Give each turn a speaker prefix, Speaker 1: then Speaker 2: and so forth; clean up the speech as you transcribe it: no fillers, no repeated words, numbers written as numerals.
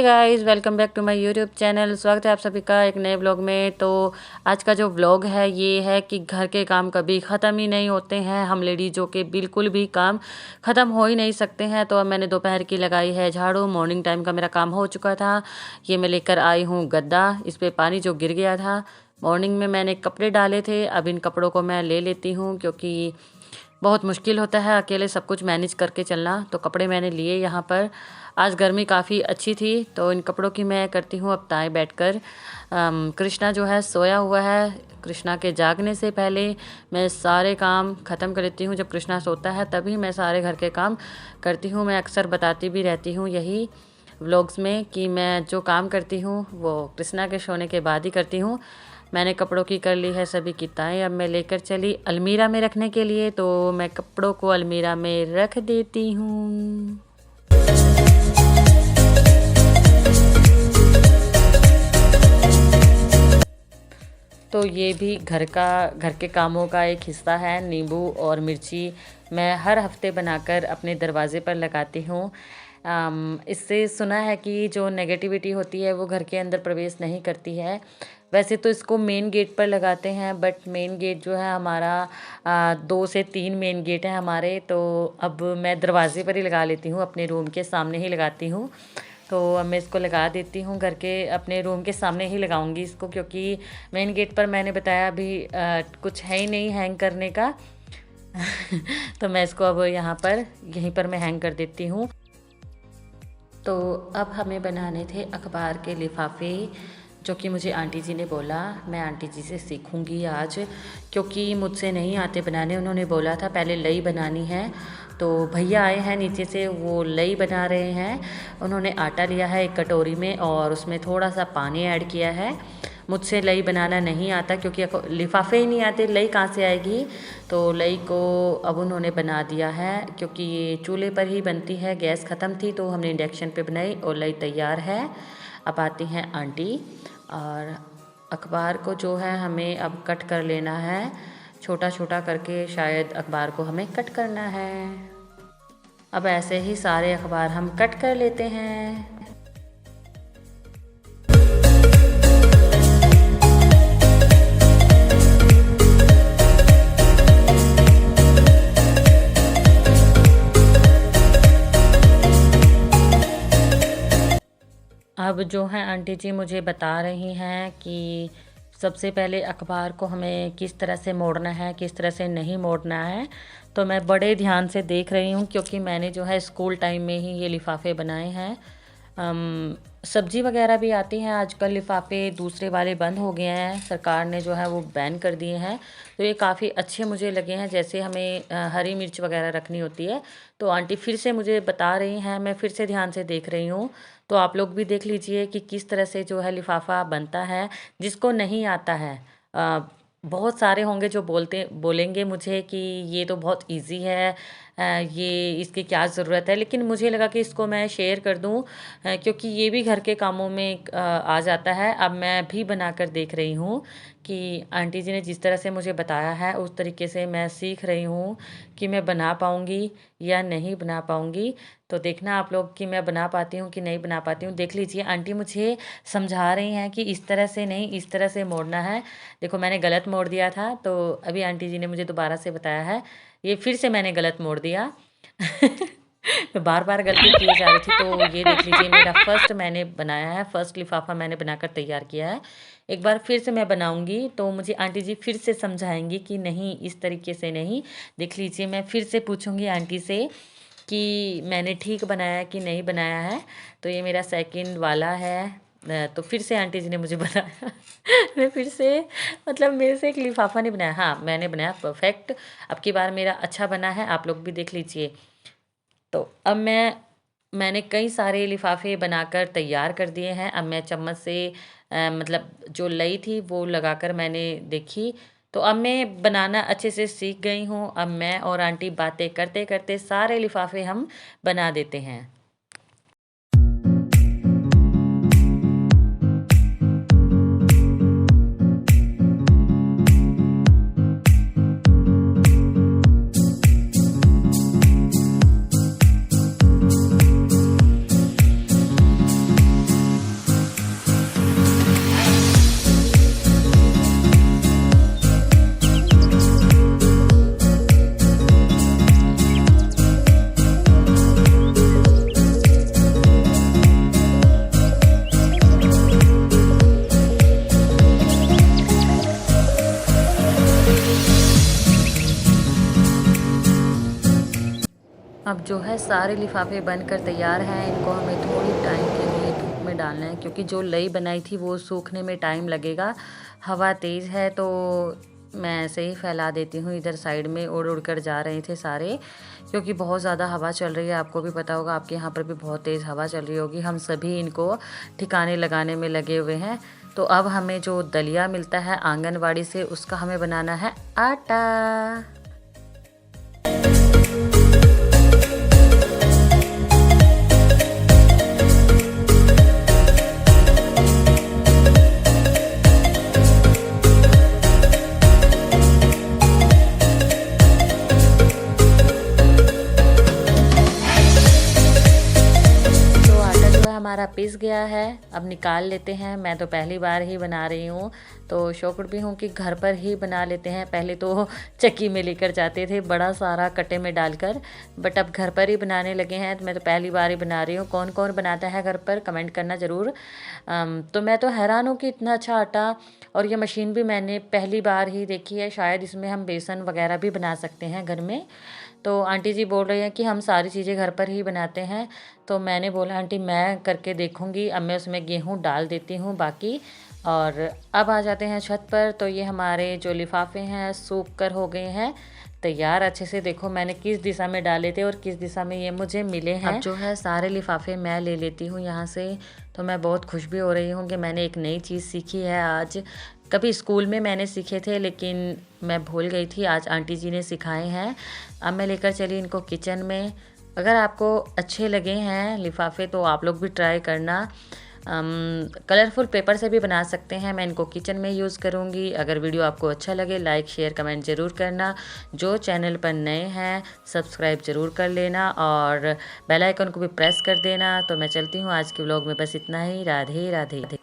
Speaker 1: Guys, welcome back to my YouTube channel. स्वागत है आप सभी का एक नए व्लॉग में। तो आज का जो व्लॉग है ये है कि घर के काम कभी ख़त्म ही नहीं होते हैं। हम लेडीज़ों के बिल्कुल भी काम ख़त्म हो ही नहीं सकते हैं। तो अब मैंने दोपहर की लगाई है झाड़ू। मॉर्निंग टाइम का मेरा काम हो चुका था। ये मैं लेकर आई हूँ गद्दा, इस पर पानी जो गिर गया था। मॉर्निंग में मैंने कपड़े डाले थे, अब इन कपड़ों को मैं ले लेती हूँ क्योंकि बहुत मुश्किल होता है अकेले सब कुछ मैनेज करके चलना। तो कपड़े मैंने लिए यहाँ पर। आज गर्मी काफ़ी अच्छी थी तो इन कपड़ों की मैं करती हूँ अब ताई बैठकर। कृष्णा जो है सोया हुआ है। कृष्णा के जागने से पहले मैं सारे काम ख़त्म कर देती हूँ। जब कृष्णा सोता है तभी मैं सारे घर के काम करती हूँ। मैं अक्सर बताती भी रहती हूँ यही व्लॉग्स में कि मैं जो काम करती हूँ वो कृष्णा के सोने के बाद ही करती हूँ। मैंने कपड़ों की कर ली है सभी की ताई। अब मैं लेकर चली अलमीरा में रखने के लिए। तो मैं कपड़ों को अलमीरा में रख देती हूँ। तो ये भी घर के कामों का एक हिस्सा है। नींबू और मिर्ची मैं हर हफ्ते बनाकर अपने दरवाजे पर लगाती हूँ। इससे सुना है कि जो नेगेटिविटी होती है वो घर के अंदर प्रवेश नहीं करती है। वैसे तो इसको मेन गेट पर लगाते हैं, बट मेन गेट जो है हमारा 2 से 3 मेन गेट है हमारे। तो अब मैं दरवाजे पर ही लगा लेती हूँ, अपने रूम के सामने ही लगाती हूँ। तो अब मैं इसको लगा देती हूँ, घर के अपने रूम के सामने ही लगाऊंगी इसको, क्योंकि मेन गेट पर मैंने बताया अभी कुछ है ही नहीं हैंग करने का। तो मैं इसको अब यहाँ पर यहीं पर मैं हैंग कर देती हूँ। तो अब हमें बनाने थे अखबार के लिफाफे, जो कि मुझे आंटी जी ने बोला। मैं आंटी जी से सीखूंगी आज, क्योंकि मुझसे नहीं आते बनाने। उन्होंने बोला था पहले लई बनानी है। तो भैया आए हैं नीचे से, वो लई बना रहे हैं। उन्होंने आटा लिया है एक कटोरी में और उसमें थोड़ा सा पानी ऐड किया है। मुझसे लई बनाना नहीं आता क्योंकि लिफाफे ही नहीं आते, लई कहाँ से आएगी। तो लई को अब उन्होंने बना दिया है, क्योंकि ये चूल्हे पर ही बनती है, गैस ख़त्म थी तो हमने इंडक्शन पे बनाई और लई तैयार है। अब आती हैं आंटी। और अखबार को जो है हमें अब कट कर लेना है, छोटा छोटा करके शायद अखबार को हमें कट करना है। अब ऐसे ही सारे अखबार हम कट कर लेते हैं। अब जो है आंटी जी मुझे बता रही हैं कि सबसे पहले अखबार को हमें किस तरह से मोड़ना है, किस तरह से नहीं मोड़ना है। तो मैं बड़े ध्यान से देख रही हूँ, क्योंकि मैंने जो है स्कूल टाइम में ही ये लिफाफे बनाए हैं। सब्जी वगैरह भी आती हैं आजकल, लिफाफे दूसरे वाले बंद हो गए हैं, सरकार ने जो है वो बैन कर दिए हैं। तो ये काफ़ी अच्छे मुझे लगे हैं। जैसे हमें हरी मिर्च वगैरह रखनी होती है तो आंटी फिर से मुझे बता रही हैं, मैं फिर से ध्यान से देख रही हूँ। तो आप लोग भी देख लीजिए कि किस तरह से जो है लिफाफा बनता है। जिसको नहीं आता है, बहुत सारे होंगे जो बोलेंगे मुझे कि ये तो बहुत इजी है, ये इसकी क्या ज़रूरत है। लेकिन मुझे लगा कि इसको मैं शेयर कर दूं, क्योंकि ये भी घर के कामों में आ जाता है। अब मैं भी बनाकर देख रही हूँ कि आंटी जी ने जिस तरह से मुझे बताया है उस तरीके से मैं सीख रही हूँ कि मैं बना पाऊँगी या नहीं बना पाऊँगी। तो देखना आप लोग कि मैं बना पाती हूँ कि नहीं बना पाती हूँ। देख लीजिए आंटी मुझे समझा रही हैं कि इस तरह से नहीं, इस तरह से मोड़ना है। देखो मैंने गलत मोड़ दिया था, तो अभी आंटी जी ने मुझे दोबारा से बताया है, ये फिर से मैंने गलत मोड़ दिया। मैं बार बार गलती किए जा रही थी। तो ये देख लीजिए मेरा फर्स्ट मैंने बनाया है, फर्स्ट लिफाफा मैंने बनाकर तैयार किया है। एक बार फिर से मैं बनाऊंगी तो मुझे आंटी जी फिर से समझाएंगी कि नहीं, इस तरीके से नहीं। देख लीजिए मैं फिर से पूछूंगी आंटी से कि मैंने ठीक बनाया कि नहीं बनाया है। तो ये मेरा सेकंड वाला है। तो फिर से आंटी जी ने मुझे बताया। मैं फिर से, मतलब मेरे से एक लिफाफा नहीं बनाया, हाँ मैंने बनाया परफेक्ट। अब की बार मेरा अच्छा बना है, आप लोग भी देख लीजिए। तो अब मैंने कई सारे लिफाफे बनाकर तैयार कर दिए हैं। अब मैं चम्मच से मतलब जो लई थी वो लगाकर मैंने देखी। तो अब मैं बनाना अच्छे से सीख गई हूँ। अब मैं और आंटी बातें करते करते सारे लिफाफे हम बना देते हैं। जो है सारे लिफाफे बनकर तैयार हैं। इनको हमें थोड़ी टाइम के लिए धूप में डालना है, क्योंकि जो लई बनाई थी वो सूखने में टाइम लगेगा। हवा तेज़ है तो मैं ऐसे ही फैला देती हूँ। इधर साइड में उड़ उड़ कर जा रहे थे सारे, क्योंकि बहुत ज़्यादा हवा चल रही है। आपको भी पता होगा, आपके यहाँ पर भी बहुत तेज़ हवा चल रही होगी। हम सभी इनको ठिकाने लगाने में लगे हुए हैं। तो अब हमें जो दलिया मिलता है आंगनवाड़ी से, उसका हमें बनाना है आटा। हमारा पिस गया है, अब निकाल लेते हैं। मैं तो पहली बार ही बना रही हूँ, तो शौक़ भी हूँ कि घर पर ही बना लेते हैं। पहले तो चक्की में लेकर जाते थे बड़ा सारा कट्टे में डालकर, बट अब घर पर ही बनाने लगे हैं। तो मैं तो पहली बार ही बना रही हूँ। कौन कौन बनाता है घर पर, कमेंट करना ज़रूर। तो मैं तो हैरान हूँ कि इतना अच्छा आटा, और ये मशीन भी मैंने पहली बार ही देखी है। शायद इसमें हम बेसन वगैरह भी बना सकते हैं घर में। तो आंटी जी बोल रही हैं कि हम सारी चीज़ें घर पर ही बनाते हैं। तो मैंने बोला आंटी मैं करके देखूंगी। अब मैं उसमें गेहूं डाल देती हूं बाकी। और अब आ जाते हैं छत पर। तो ये हमारे जो लिफाफे हैं सूख कर हो गए हैं तैयार अच्छे से। देखो मैंने किस दिशा में डाले थे और किस दिशा में ये मुझे मिले हैं। अब जो है सारे लिफाफे मैं ले लेती हूँ यहाँ से। तो मैं बहुत खुश भी हो रही हूँ कि मैंने एक नई चीज़ सीखी है आज। कभी स्कूल में मैंने सीखे थे लेकिन मैं भूल गई थी, आज आंटी जी ने सिखाए हैं। अब मैं लेकर चली इनको किचन में। अगर आपको अच्छे लगे हैं लिफाफे तो आप लोग भी ट्राई करना। कलरफुल पेपर से भी बना सकते हैं। मैं इनको किचन में यूज़ करूँगी। अगर वीडियो आपको अच्छा लगे लाइक शेयर कमेंट ज़रूर करना। जो चैनल पर नए हैं सब्सक्राइब ज़रूर कर लेना और बेल आइकन को भी प्रेस कर देना। तो मैं चलती हूँ, आज के व्लॉग में बस इतना ही। राधे राधे।